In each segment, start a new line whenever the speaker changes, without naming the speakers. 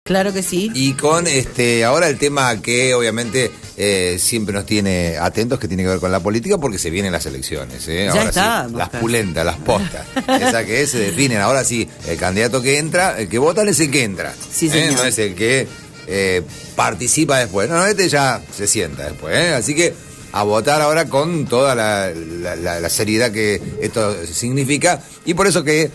Claro que sí.
Y con ahora el tema que obviamente siempre nos tiene atentos, que tiene que ver con la política, porque se vienen las elecciones. Ahora
está,
sí, las pulentas, las postas. Esa que se definen. Ahora sí, el candidato que entra, el que vota es el que entra.
Sí, señor.
No es el que participa después. No, este ya se sienta después. Así que a votar ahora con toda la seriedad que esto significa. Y por eso que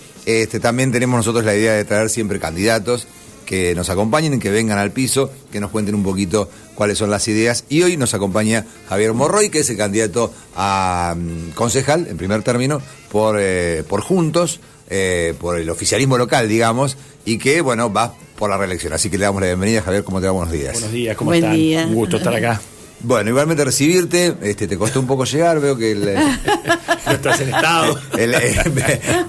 también tenemos nosotros la idea de traer siempre candidatos que nos acompañen y que vengan al piso, que nos cuenten un poquito cuáles son las ideas. Y hoy nos acompaña Javier Morroy, que es el candidato a concejal, en primer término, por Juntos, por el oficialismo local, digamos, y que, bueno, va por la reelección. Así que le damos la bienvenida. Javier, ¿cómo te va? Buenos días.
Buenos días, ¿cómo
Buen
están?
día.
Un gusto estar acá.
Bueno, igualmente recibirte, te costó un poco llegar, veo que
No estás en estado.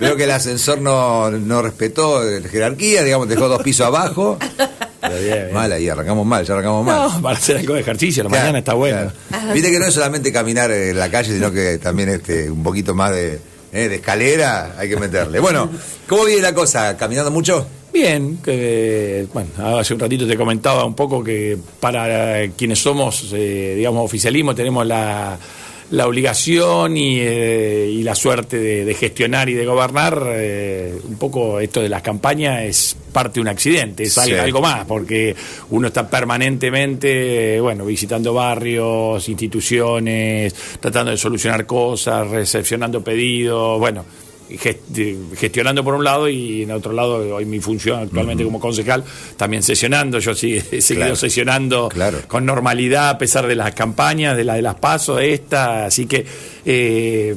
veo que el ascensor no respetó la jerarquía, digamos, dejó 2 pisos abajo.
Pero bien.
Mal ahí, ya arrancamos mal.
No, para hacer algo de ejercicio, la mañana está bueno.
Claro. Viste que no es solamente caminar en la calle, sino que también un poquito más de escalera hay que meterle. Bueno, ¿cómo viene la cosa? ¿Caminando mucho?
Bien, bueno, hace un ratito te comentaba un poco que para quienes somos, digamos, oficialismo, tenemos la obligación y la suerte de gestionar y de gobernar. Un poco esto de las campañas es parte de un accidente, es
Sí.
algo más, porque uno está permanentemente, visitando barrios, instituciones, tratando de solucionar cosas, recepcionando pedidos, gestionando por un lado y en otro lado, hoy mi función actualmente como concejal, también sesionando. Yo sí he seguido sesionando con normalidad a pesar de las campañas, de las PASO, así que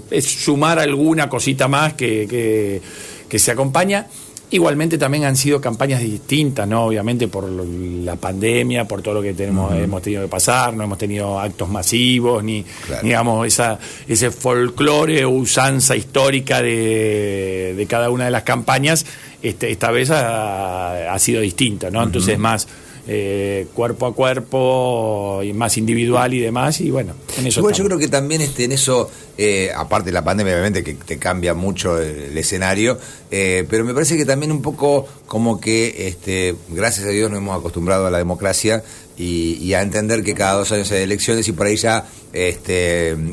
es sumar alguna cosita más que se acompaña. Igualmente también han sido campañas distintas, ¿no? Obviamente por la pandemia, por todo lo que hemos tenido que pasar, no hemos tenido actos masivos, ni digamos ese folclore o usanza histórica de cada una de las campañas. Esta vez ha sido distinta, ¿no? Entonces más cuerpo a cuerpo y más individual y demás, y bueno, en eso
Igual
estamos.
yo creo que también en eso, aparte de la pandemia obviamente que te cambia mucho el escenario, pero me parece que también un poco como que gracias a Dios nos hemos acostumbrado a la democracia y a entender que cada 2 años hay elecciones, y por ahí ya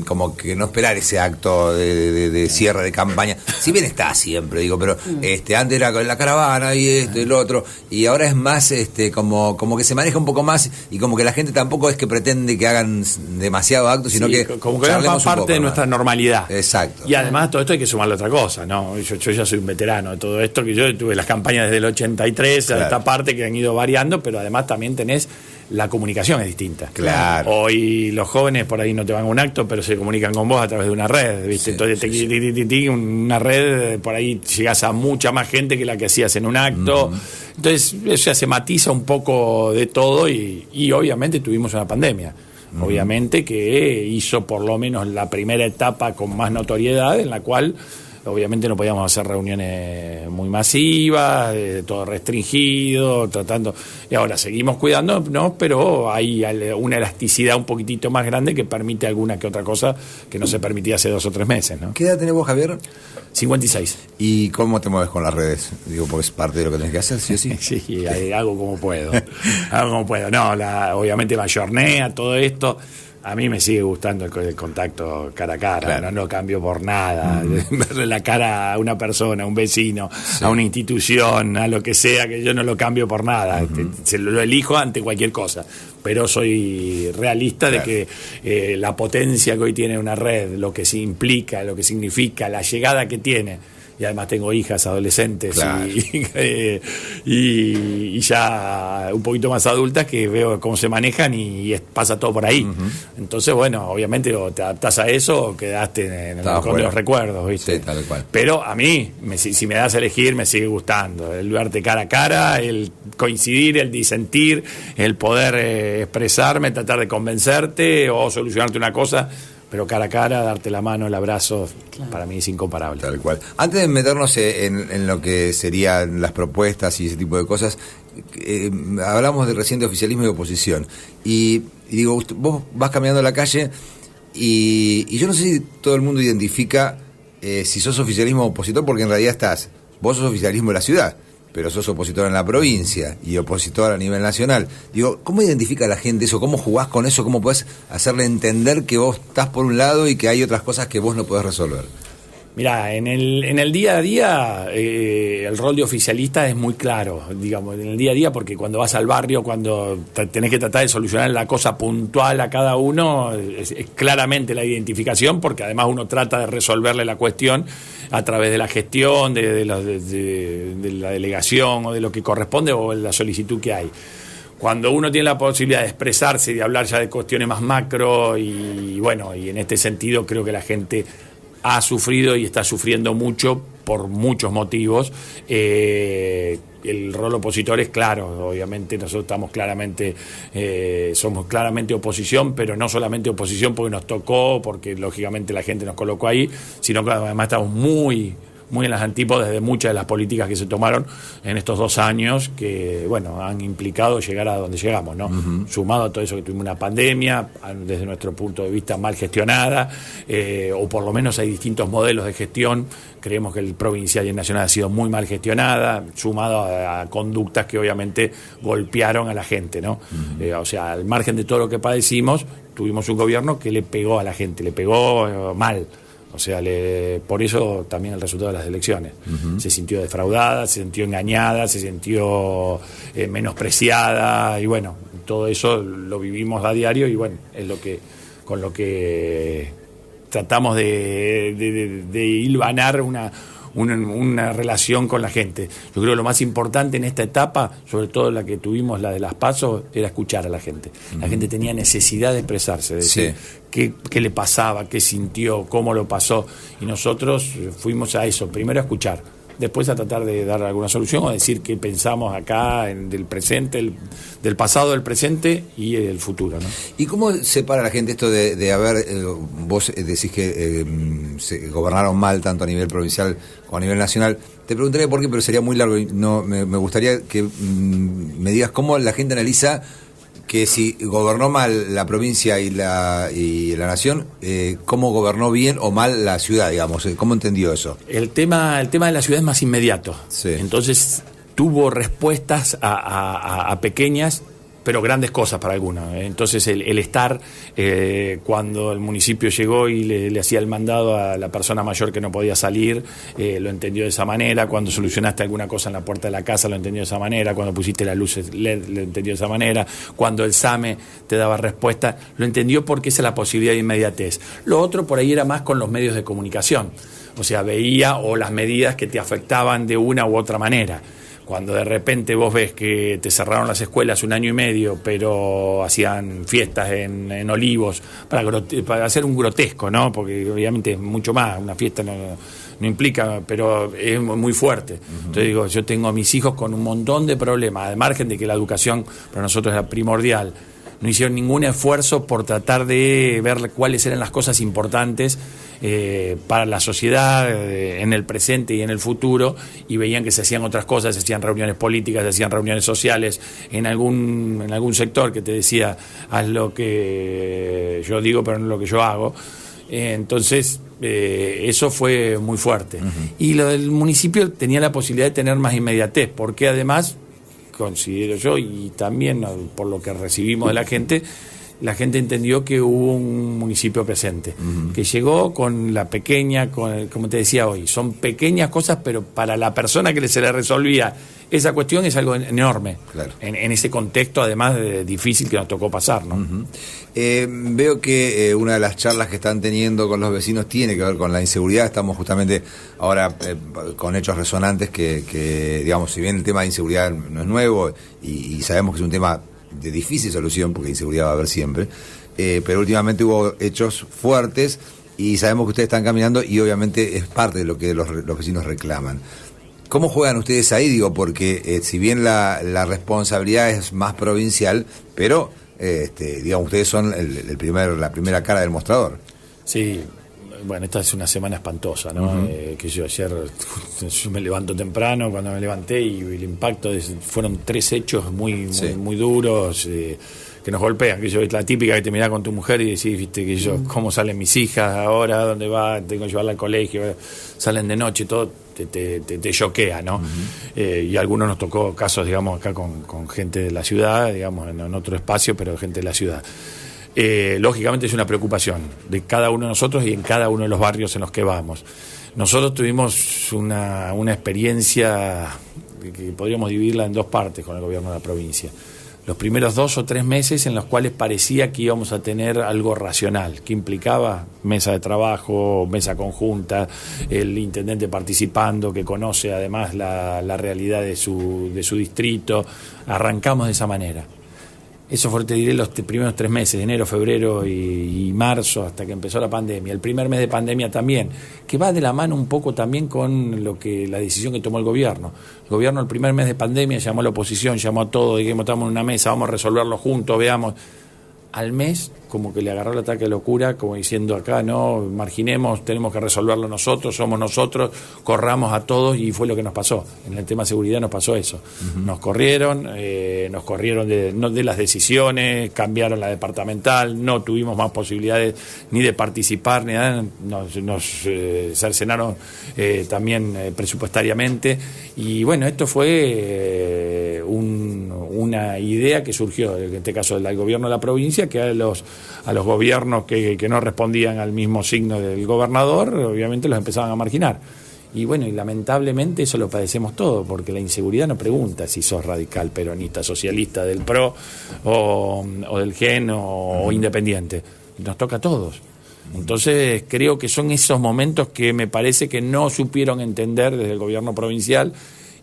como que no esperar ese acto de cierre de campaña, si bien está siempre, digo, pero antes era con la caravana y y lo otro, y ahora es más como que se maneja un poco más, y como que la gente tampoco es que pretende que hagan demasiado acto, sino que
como que es parte de nuestra normalidad.
Exacto.
Y además todo esto hay que sumarle otra cosa, ¿no? Yo ya soy un veterano de todo esto, que yo tuve las campañas desde el 83 a esta parte, que han ido variando, pero además también tenés la comunicación es distinta.
Claro.
Hoy los jóvenes por ahí no te van a un acto, pero se comunican con vos a través de una red, ¿viste?
Sí,
entonces una red, por ahí llegás a mucha más gente que la que hacías en un acto. Entonces eso ya se matiza un poco de todo, y obviamente tuvimos una pandemia. Obviamente que hizo por lo menos la primera etapa con más notoriedad, en la cual obviamente no podíamos hacer reuniones muy masivas, todo restringido, tratando. Y ahora seguimos cuidándonos, pero hay una elasticidad un poquitito más grande que permite alguna que otra cosa que no se permitía hace 2 o 3 meses, ¿no?
¿Qué edad tenés vos, Javier?
56.
¿Y cómo te mueves con las redes? Digo, porque es parte de lo que tenés que hacer, ¿sí o sí?
Sí, hago como puedo. No, obviamente mayornea, todo esto. A mí me sigue gustando el contacto cara a cara, claro. No lo cambio por nada. Verle la cara a una persona, a un vecino, a una institución, a lo que sea, que yo no lo cambio por nada. Se lo elijo ante cualquier cosa. Pero soy realista de que la potencia que hoy tiene una red, lo que se implica, lo que significa, la llegada que tiene. Y además tengo hijas adolescentes y ya un poquito más adultas, que veo cómo se manejan y pasa todo por ahí. Entonces, obviamente o te adaptás a eso o quedaste en el mejor de los recuerdos, ¿viste?
Sí, tal cual.
Pero a mí, si me das a elegir, me sigue gustando el verte cara a cara, el coincidir, el disentir, el poder expresarme, tratar de convencerte o solucionarte una cosa. Pero cara a cara, darte la mano, el abrazo, para mí es incomparable.
Tal cual. Antes de meternos en lo que serían las propuestas y ese tipo de cosas, hablamos de reciente oficialismo y oposición. Y digo, vos vas caminando la calle y yo no sé si todo el mundo identifica si sos oficialismo o opositor, porque en realidad vos sos oficialismo de la ciudad. pero sos opositor en la provincia y opositor a nivel nacional. Digo, ¿cómo identifica la gente eso? ¿Cómo jugás con eso? ¿Cómo podés hacerle entender que vos estás por un lado y que hay otras cosas que vos no podés resolver?
Mirá, en el día a día el rol de oficialista es muy claro, digamos, en el día a día, porque cuando vas al barrio, cuando tenés que tratar de solucionar la cosa puntual a cada uno, es claramente la identificación, porque además uno trata de resolverle la cuestión a través de la gestión, de la delegación o de lo que corresponde o de la solicitud que hay. Cuando uno tiene la posibilidad de expresarse y de hablar ya de cuestiones más macro y bueno, y en este sentido creo que la gente ha sufrido y está sufriendo mucho por muchos motivos. El rol opositor es claro, obviamente nosotros estamos claramente, somos claramente oposición, pero no solamente oposición porque nos tocó, porque lógicamente la gente nos colocó ahí, sino que además estamos muy en las antípodas de muchas de las políticas que se tomaron en estos 2 años que, bueno, han implicado llegar a donde llegamos, ¿no? Uh-huh. Sumado a todo eso que tuvimos una pandemia, desde nuestro punto de vista mal gestionada, o por lo menos hay distintos modelos de gestión. Creemos que el provincial y el nacional ha sido muy mal gestionada, sumado a conductas que obviamente golpearon a la gente, ¿no? Uh-huh. O sea, al margen de todo lo que padecimos, tuvimos un gobierno que le pegó a la gente, le pegó mal. O sea, por eso también el resultado de las elecciones. Uh-huh. Se sintió defraudada, se sintió engañada, se sintió menospreciada y bueno, todo eso lo vivimos a diario y bueno, es con lo que tratamos de hilvanar una relación con la gente. Yo creo que lo más importante en esta etapa, sobre todo la que tuvimos, la de las PASO, era escuchar a la gente. La gente tenía necesidad de expresarse, de decir qué le pasaba, qué sintió, cómo lo pasó, y nosotros fuimos a eso, primero a escuchar, después a tratar de dar alguna solución o decir qué pensamos acá del presente, del pasado, del presente y el futuro, ¿no?
¿Y cómo separa la gente esto de haber, vos decís que se gobernaron mal tanto a nivel provincial como a nivel nacional? Te preguntaré por qué, pero sería muy largo y no me gustaría que me digas cómo la gente analiza que si gobernó mal la provincia y la nación, ¿cómo gobernó bien o mal la ciudad, digamos? ¿Cómo entendió eso?
El tema de la ciudad es más inmediato. Sí. Entonces tuvo respuestas a pequeñas pero grandes cosas para algunos. Entonces el estar, cuando el municipio llegó y le hacía el mandado a la persona mayor que no podía salir, lo entendió de esa manera. Cuando solucionaste alguna cosa en la puerta de la casa, lo entendió de esa manera. Cuando pusiste las luces LED, lo entendió de esa manera. Cuando el SAME te daba respuesta, lo entendió porque esa es la posibilidad de inmediatez. Lo otro por ahí era más con los medios de comunicación. O sea, veía o las medidas que te afectaban de una u otra manera. Cuando de repente vos ves que te cerraron las escuelas 1 año y medio, pero hacían fiestas en Olivos, para hacer un grotesco, ¿no? Porque obviamente es mucho más, una fiesta no implica, pero es muy fuerte. Uh-huh. Entonces digo, yo tengo a mis hijos con un montón de problemas, al margen de que la educación para nosotros era primordial. No hicieron ningún esfuerzo por tratar de ver cuáles eran las cosas importantes para la sociedad en el presente y en el futuro, y veían que se hacían otras cosas, se hacían reuniones políticas, se hacían reuniones sociales en algún sector que te decía haz lo que yo digo pero no lo que yo hago. Entonces eso fue muy fuerte. Uh-huh. Y lo del municipio tenía la posibilidad de tener más inmediatez, porque además considero yo, y también por lo que recibimos de la gente entendió que hubo un municipio presente, uh-huh, que llegó con la pequeña, como te decía hoy, son pequeñas cosas, pero para la persona que se le resolvía esa cuestión es algo enorme, claro, en ese contexto además difícil que nos tocó pasar, ¿no?
Uh-huh. Veo que una de las charlas que están teniendo con los vecinos tiene que ver con la inseguridad. Estamos justamente ahora con hechos resonantes que, digamos, si bien el tema de inseguridad no es nuevo y sabemos que es un tema de difícil solución, porque inseguridad va a haber siempre, pero últimamente hubo hechos fuertes y sabemos que ustedes están caminando y obviamente es parte de lo que los vecinos reclaman. ¿Cómo juegan ustedes ahí? Digo, porque si bien la responsabilidad es más provincial, pero digamos, ustedes son la primera cara del mostrador.
Sí, bueno, esta es una semana espantosa, ¿no? Uh-huh. Que yo ayer me levanto temprano, cuando me levanté y el impacto fueron 3 hechos muy duros, que nos golpean, que yo es la típica que te mirás con tu mujer y decís, viste, que yo, cómo salen mis hijas ahora, dónde va, tengo que llevarla al colegio, salen de noche, todo, te choquea, ¿no? Y a algunos nos tocó casos, digamos, acá con gente de la ciudad, digamos, en otro espacio, pero gente de la ciudad. Lógicamente es una preocupación de cada uno de nosotros y en cada uno de los barrios en los que vamos. Nosotros tuvimos una experiencia que podríamos dividirla en dos partes con el gobierno de la provincia. Los primeros 2 o 3 meses en los cuales parecía que íbamos a tener algo racional, que implicaba mesa de trabajo, mesa conjunta, el intendente participando, que conoce además la realidad de su distrito. Arrancamos de esa manera. Eso fue, te diré, los primeros 3 meses, enero, febrero y marzo, hasta que empezó la pandemia. El primer mes de pandemia también, que va de la mano un poco también con la decisión que tomó el gobierno. El gobierno el primer mes de pandemia llamó a la oposición, llamó a todos, dijimos, estamos en una mesa, vamos a resolverlo juntos, veamos. Al mes, como que le agarró el ataque de locura, como diciendo acá, no, marginemos, tenemos que resolverlo nosotros, somos nosotros, corramos a todos, y fue lo que nos pasó. En el tema de seguridad nos pasó eso. Nos corrieron de las decisiones, cambiaron la departamental, no tuvimos más posibilidades ni de participar, ni nada, nos cercenaron también presupuestariamente, y bueno, esto fue una idea que surgió, en este caso del gobierno de la provincia, que a los gobiernos que no respondían al mismo signo del gobernador, obviamente los empezaban a marginar. Y bueno, y lamentablemente eso lo padecemos todos, porque la inseguridad no pregunta si sos radical, peronista, socialista, del PRO o del GEN o independiente. Nos toca a todos. Entonces creo que son esos momentos que me parece que no supieron entender desde el gobierno provincial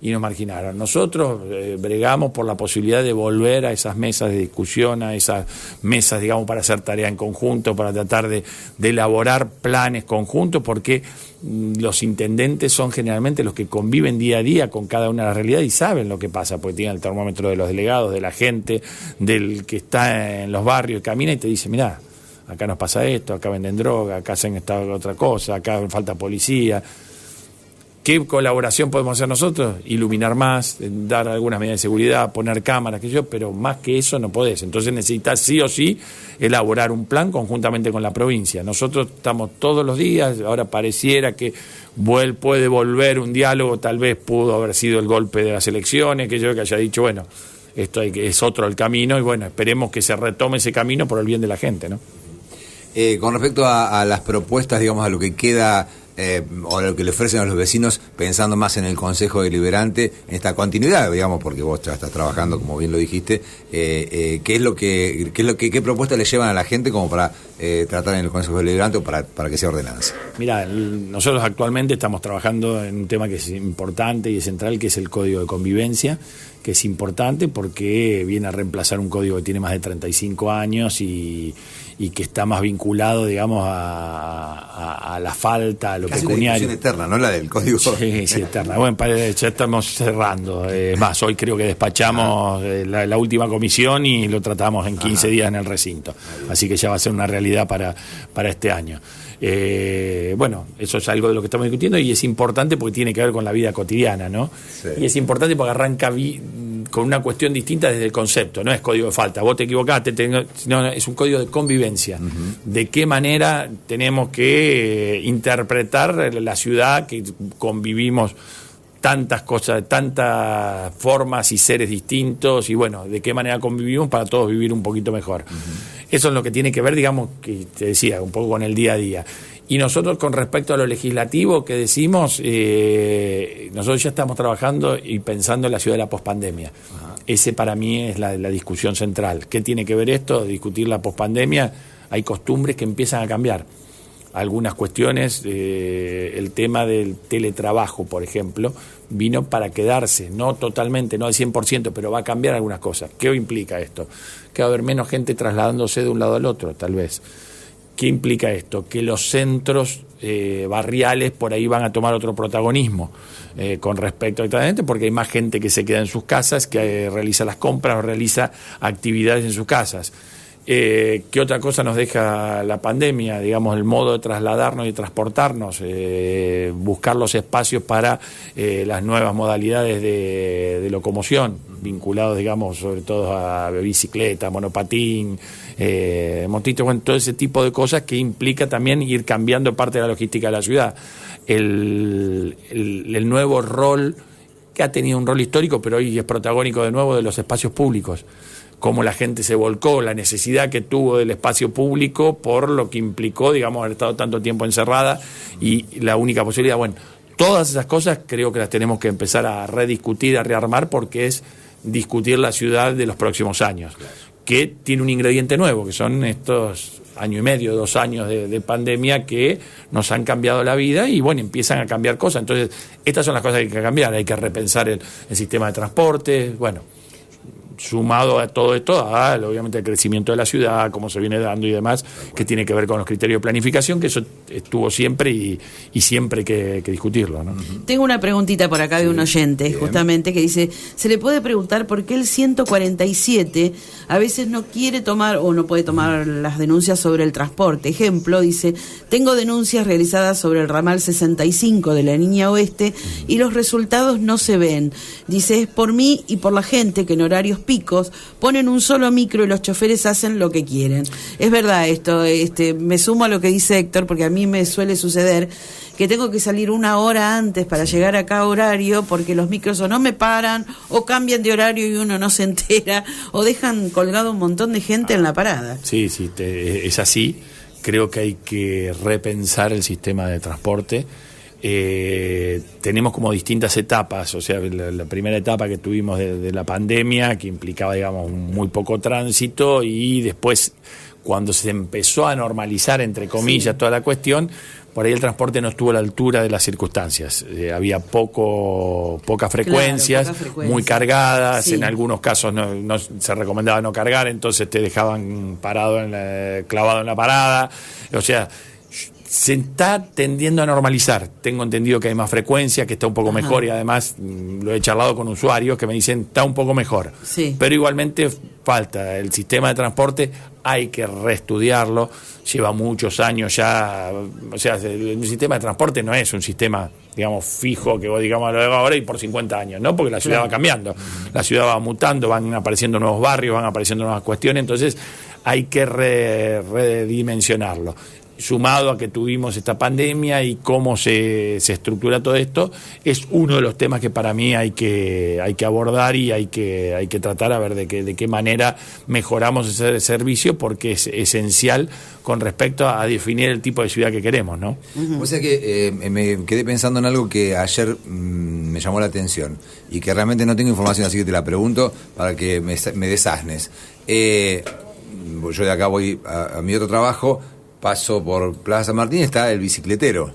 y nos marginaron. Nosotros bregamos por la posibilidad de volver a esas mesas de discusión, a esas mesas, digamos, para hacer tarea en conjunto, para tratar de elaborar planes conjuntos, porque los intendentes son generalmente los que conviven día a día con cada una de las realidades y saben lo que pasa, porque tienen el termómetro de los delegados, de la gente, del que está en los barrios, camina y te dice, mirá, acá nos pasa esto, acá venden droga, acá hacen esta otra cosa, acá falta policía. ¿Qué colaboración podemos hacer nosotros? Iluminar más, dar algunas medidas de seguridad, poner cámaras, pero más que eso no podés. Entonces necesitas sí o sí elaborar un plan conjuntamente con la provincia. Nosotros estamos todos los días, ahora pareciera que puede volver un diálogo, tal vez pudo haber sido el golpe de las elecciones, que yo que haya dicho, bueno, esto es otro el camino, y bueno, esperemos que se retome ese camino por el bien de la gente, ¿no?
Con respecto a las propuestas, digamos, a lo que queda o lo que le ofrecen a los vecinos, pensando más en el Consejo Deliberante, en esta continuidad, digamos, porque vos ya estás trabajando, como bien lo dijiste, ¿qué propuestas le llevan a la gente como para tratar en el Consejo Deliberante o para que sea ordenanza?
Mirá, nosotros actualmente estamos trabajando en un tema que es importante y es central, que es el Código de Convivencia, que es importante porque viene a reemplazar un código que tiene más de 35 años y que está más vinculado, digamos, a la falta, a lo
casi
pecuniario.
Una discusión eterna, ¿no? La del código.
Sí, eterna. Bueno, ya estamos cerrando. Más, hoy creo que despachamos la última comisión y lo tratamos en 15 días en el recinto. Así que ya va a ser una realidad para este año. Bueno, eso es algo de lo que estamos discutiendo y es importante porque tiene que ver con la vida cotidiana, ¿no? Sí. Y es importante porque arranca con una cuestión distinta desde el concepto, no es código de falta, vos te equivocaste, no, es un código de convivencia. De qué manera tenemos que interpretar la ciudad, que convivimos tantas cosas, tantas formas y seres distintos, y bueno, de qué manera convivimos para todos vivir un poquito mejor. Eso es lo que tiene que ver, digamos, que te decía, un poco con el día a día. Y nosotros, con respecto a lo legislativo que decimos, nosotros ya estamos trabajando y pensando en la ciudad de la pospandemia. Ese para mí es la discusión central. ¿Qué tiene que ver esto? Discutir la pospandemia. Hay costumbres que empiezan a cambiar. Algunas cuestiones, el tema del teletrabajo, por ejemplo, vino para quedarse, no totalmente, no al 100%, pero va a cambiar algunas cosas. ¿Qué implica esto? Que va a haber menos gente trasladándose de un lado al otro, tal vez. ¿Qué implica esto? Que los centros barriales por ahí van a tomar otro protagonismo con respecto a gente, porque hay más gente que se queda en sus casas, que realiza las compras o realiza actividades en sus casas. ¿Qué otra cosa nos deja la pandemia? Digamos, el modo de trasladarnos y transportarnos, buscar los espacios para las nuevas modalidades de locomoción, vinculados, digamos, sobre todo a bicicleta, monopatín, motito, bueno, todo ese tipo de cosas que implica también ir cambiando parte de la logística de la ciudad. El nuevo rol, que ha tenido un rol histórico, pero hoy es protagónico de nuevo, de los espacios públicos. Cómo la gente se volcó, la necesidad que tuvo del espacio público por lo que implicó, digamos, haber estado tanto tiempo encerrada y la única posibilidad, bueno, todas esas cosas creo que las tenemos que empezar a rediscutir, a rearmar, porque es discutir la ciudad de los próximos años, que tiene un ingrediente nuevo, que son estos año y medio, 2 años de pandemia que nos han cambiado la vida y bueno, empiezan a cambiar cosas. Entonces, estas son las cosas que hay que cambiar, hay que repensar el sistema de transporte, bueno, sumado a todo esto, obviamente el crecimiento de la ciudad, cómo se viene dando y demás, que tiene que ver con los criterios de planificación, que eso estuvo siempre y siempre hay que discutirlo, ¿no?
Tengo una preguntita por acá de un oyente, justamente, que dice, ¿se le puede preguntar por qué el 147 a veces no quiere tomar o no puede tomar las denuncias sobre el transporte? Ejemplo, dice, tengo denuncias realizadas sobre el ramal 65 de la Línea Oeste y los resultados no se ven. Dice, es por mí y por la gente que en horarios picos ponen un solo micro y los choferes hacen lo que quieren. Es verdad esto, me sumo a lo que dice Héctor, porque a mí me suele suceder que tengo que salir 1 hora antes para llegar a cada horario, porque los micros o no me paran, o cambian de horario y uno no se entera, o dejan colgado un montón de gente en la parada.
Sí, es así. Creo que hay que repensar el sistema de transporte. Tenemos como distintas etapas, o sea, la primera etapa que tuvimos de la pandemia, que implicaba, digamos, muy poco tránsito, y después, cuando se empezó a normalizar, entre comillas, toda la cuestión, por ahí el transporte no estuvo a la altura de las circunstancias. Había pocas frecuencias, muy cargadas, en algunos casos no se recomendaba no cargar, entonces te dejaban clavado en la parada, o sea, se está tendiendo a normalizar. Tengo entendido que hay más frecuencia, que está un poco mejor, y además lo he charlado con usuarios que me dicen está un poco mejor. Sí. Pero igualmente falta. El sistema de transporte hay que reestudiarlo. Lleva muchos años ya. O sea, el sistema de transporte no es un sistema, digamos, fijo, que vos digamos lo hago ahora y por 50 años, ¿no? Porque la ciudad va cambiando. La ciudad va mutando, van apareciendo nuevos barrios, van apareciendo nuevas cuestiones. Entonces hay que redimensionarlo. Sumado a que tuvimos esta pandemia y cómo se estructura todo esto, es uno de los temas que para mí hay que abordar y hay que tratar a ver de qué manera mejoramos ese servicio, porque es esencial con respecto a definir el tipo de ciudad que queremos, ¿no?
O sea que me quedé pensando en algo que ayer me llamó la atención y que realmente no tengo información, así que te la pregunto para que me desasnes. Yo de acá voy a mi otro trabajo, paso por Plaza San Martín, está el bicicletero.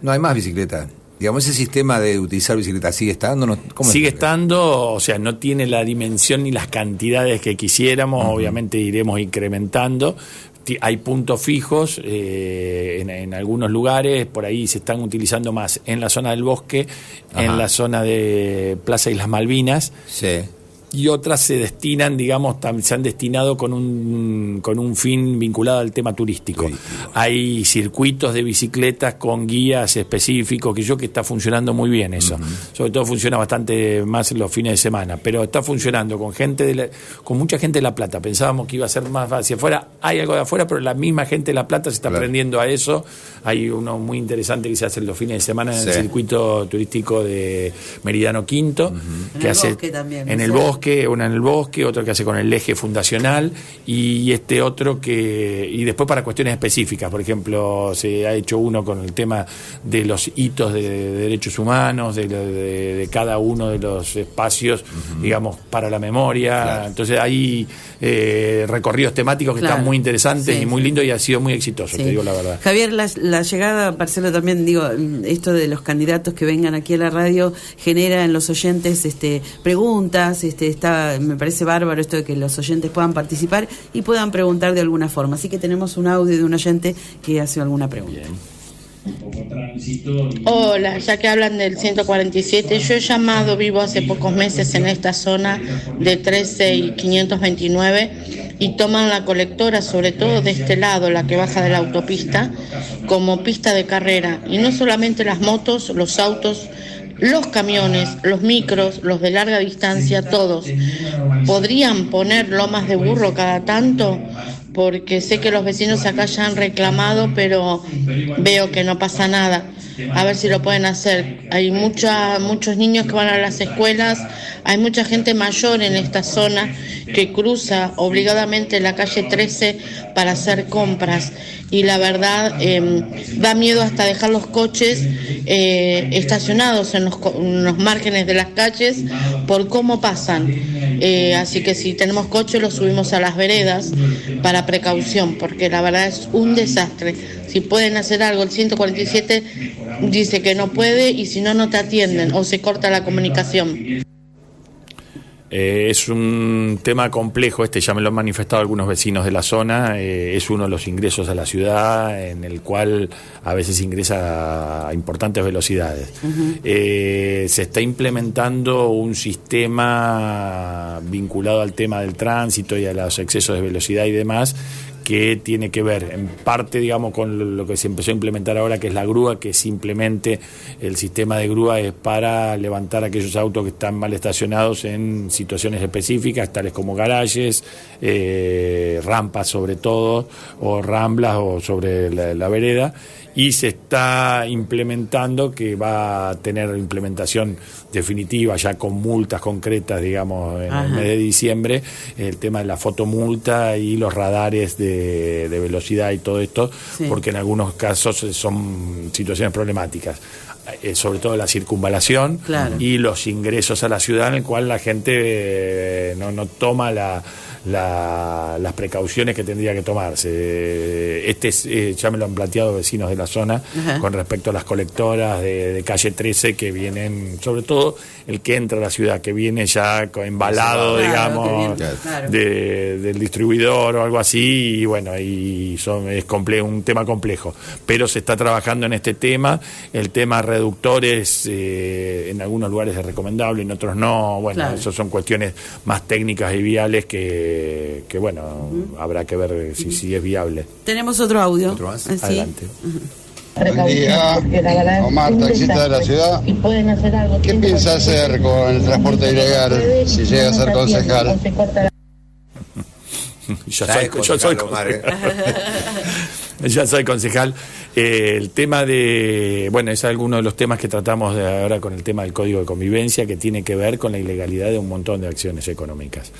No hay más bicicleta. Digamos, ese sistema de utilizar bicicleta sigue estando.
Sigue estando, o sea, no tiene la dimensión ni las cantidades que quisiéramos. Obviamente iremos incrementando. Hay puntos fijos en algunos lugares, por ahí se están utilizando más en la zona del Bosque, en la zona de Plaza Islas Malvinas.
Sí.
Y otras se destinan, digamos, se han destinado con un fin vinculado al tema turístico. Hay circuitos de bicicletas con guías específicos, que está funcionando muy bien eso. Sobre todo funciona bastante más en los fines de semana, pero está funcionando con mucha gente de La Plata. Pensábamos que iba a ser más hacia afuera, hay algo de afuera, pero la misma gente de La Plata se está aprendiendo a eso. Hay uno muy interesante que se hace los fines de semana en el circuito turístico de Meridiano Quinto, que hace en el Bosque. Una en el Bosque, otro que hace con el eje fundacional, y otro y después para cuestiones específicas. Por ejemplo, se ha hecho uno con el tema de los hitos de derechos humanos, de cada uno de los espacios, digamos, para la memoria. Entonces hay recorridos temáticos que están muy interesantes y muy lindos, y ha sido muy exitoso, te digo la verdad.
Javier, la llegada, Marcelo, también digo, esto de los candidatos que vengan aquí a la radio genera en los oyentes preguntas, me parece bárbaro esto de que los oyentes puedan participar y puedan preguntar de alguna forma. Así que tenemos un audio de un oyente que hace alguna pregunta.
Hola, ya que hablan del 147, yo he llamado, vivo hace pocos meses en esta zona de 13 y 529, y toman la colectora, sobre todo de este lado, la que baja de la autopista, como pista de carrera. Y no solamente las motos, los autos, los camiones, los micros, los de larga distancia, todos. ¿Podrían poner lomas de burro cada tanto? Porque sé que los vecinos acá ya han reclamado, pero veo que no pasa nada. A ver si lo pueden hacer. Hay muchos niños que van a las escuelas, hay mucha gente mayor en esta zona que cruza obligadamente la calle 13 para hacer compras. Y la verdad, da miedo hasta dejar los coches estacionados en los márgenes de las calles por cómo pasan. Así que si tenemos coche, los subimos a las veredas para precaución, porque la verdad es un desastre. Si pueden hacer algo, el 147 dice que no puede y si no, no te atienden o se corta la comunicación.
Es un tema complejo, ya me lo han manifestado algunos vecinos de la zona, es uno de los ingresos a la ciudad en el cual a veces ingresa a importantes velocidades. Uh-huh. Se está implementando un sistema vinculado al tema del tránsito y a los excesos de velocidad y demás, que tiene que ver en parte, digamos, con lo que se empezó a implementar ahora, que es la grúa, que simplemente el sistema de grúa es para levantar aquellos autos que están mal estacionados en situaciones específicas, tales como garajes, rampas sobre todo, o ramblas o sobre la vereda, y se está implementando, que va a tener implementación definitiva ya con multas concretas, digamos, en el mes de diciembre, el tema de la fotomulta y los radares de velocidad y todo esto, sí, porque en algunos casos son situaciones problemáticas, sobre todo la circunvalación, claro, y los ingresos a la ciudad, en el cual la gente no toma las precauciones que tendría que tomarse. Ya me lo han planteado vecinos de la zona, ajá, con respecto a las colectoras de calle 13 que vienen, sobre todo el que entra a la ciudad, que viene ya embalado, claro, digamos, claro, del distribuidor o algo así, y bueno, es un tema complejo, pero se está trabajando en este tema. El tema reductores en algunos lugares es recomendable, en otros no. Bueno, claro, eso son cuestiones más técnicas y viales que bueno, habrá que ver si es viable.
Tenemos otro audio.
¿Otro más?
Adelante.
Buen día, Omar, taxista de la ciudad. ¿Qué piensa hacer con el transporte ilegal si llega a ser concejal?
Ya soy concejal. El tema es alguno de los temas que tratamos de ahora con el tema del Código de Convivencia, que tiene que ver con la ilegalidad de un montón de acciones económicas,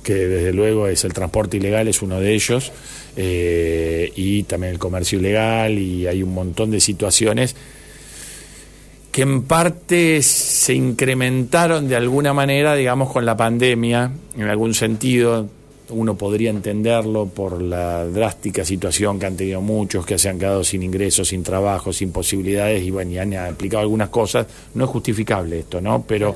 que desde luego es el transporte ilegal, es uno de ellos, y también el comercio ilegal, y hay un montón de situaciones que en parte se incrementaron de alguna manera, digamos, con la pandemia, en algún sentido. Uno podría entenderlo por la drástica situación que han tenido muchos, que se han quedado sin ingresos, sin trabajo, sin posibilidades, y bueno, y han aplicado algunas cosas. No es justificable esto, ¿no? Pero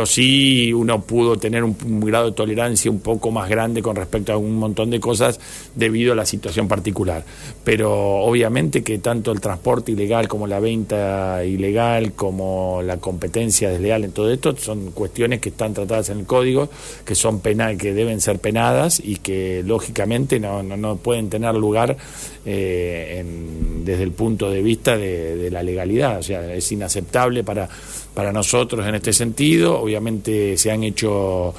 sí uno pudo tener un grado de tolerancia un poco más grande con respecto a un montón de cosas debido a la situación particular. Pero obviamente que tanto el transporte ilegal como la venta ilegal, como la competencia desleal en todo esto, son cuestiones que están tratadas en el código, que son que deben ser penadas, y que lógicamente no pueden tener lugar desde el punto de vista de la legalidad. O sea, es inaceptable para nosotros en este sentido. Obviamente se han hecho,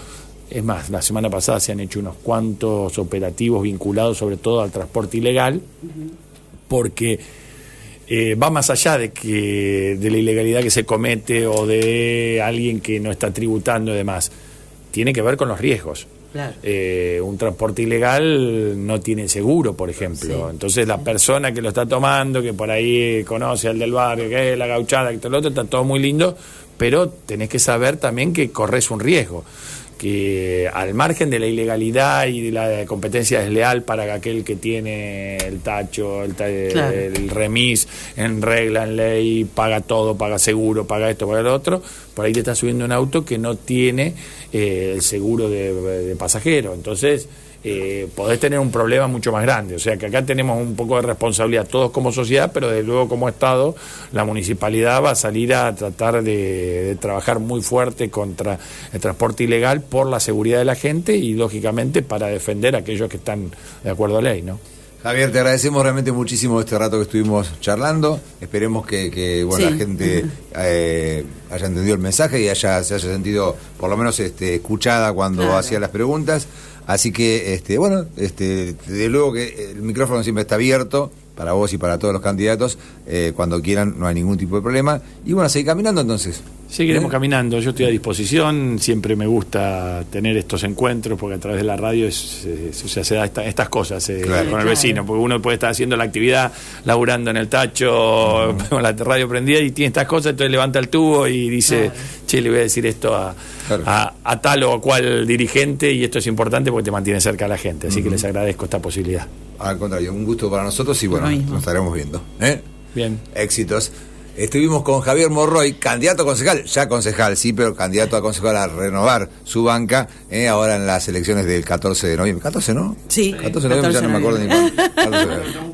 es más, la semana pasada se han hecho unos cuantos operativos vinculados sobre todo al transporte ilegal, porque va más allá de la ilegalidad que se comete o de alguien que no está tributando y demás. Tiene que ver con los riesgos. Claro. Un transporte ilegal no tiene seguro, por ejemplo. Sí. Entonces la persona que lo está tomando, que por ahí conoce al del barrio, que es la gauchada, que todo lo otro, está todo muy lindo, pero tenés que saber también que corres un riesgo, que al margen de la ilegalidad y de la competencia desleal para aquel que tiene el tacho, claro, el remis en regla, en ley, paga todo, paga seguro, paga esto, paga lo otro, por ahí te está subiendo un auto que no tiene el seguro de pasajero. Entonces podés tener un problema mucho más grande. O sea que acá tenemos un poco de responsabilidad todos como sociedad, pero desde luego como Estado, la municipalidad va a salir a tratar de trabajar muy fuerte contra el transporte ilegal por la seguridad de la gente y lógicamente para defender a aquellos que están de acuerdo a ley, ¿no?
Javier, te agradecemos realmente muchísimo este rato que estuvimos charlando. Esperemos que
Sí.
la gente haya entendido el mensaje y se haya sentido por lo menos escuchada cuando
Claro.
hacía las preguntas. Así que, desde luego que el micrófono siempre está abierto para vos y para todos los candidatos. Cuando quieran, no hay ningún tipo de problema. Y bueno, seguir caminando entonces.
Seguiremos caminando, yo estoy a disposición, siempre me gusta tener estos encuentros porque a través de la radio se da estas cosas
Claro.
con el vecino, porque uno puede estar haciendo la actividad, laburando en el tacho, con la radio prendida y tiene estas cosas, entonces levanta el tubo y dice, che, le voy a decir esto a tal o cual dirigente y esto es importante porque te mantiene cerca a la gente, así que les agradezco esta posibilidad.
Al contrario, un gusto para nosotros y bueno,
Lo mismo.
nos estaremos viendo.
Bien.
Éxitos. Estuvimos con Javier Morroy, candidato a concejal, ya concejal, sí, pero candidato a concejal a renovar su banca, ahora en las elecciones del 14 de noviembre. ¿14, no?
Sí,
14 de noviembre, ya no me acuerdo ni cuándo. 14 de noviembre.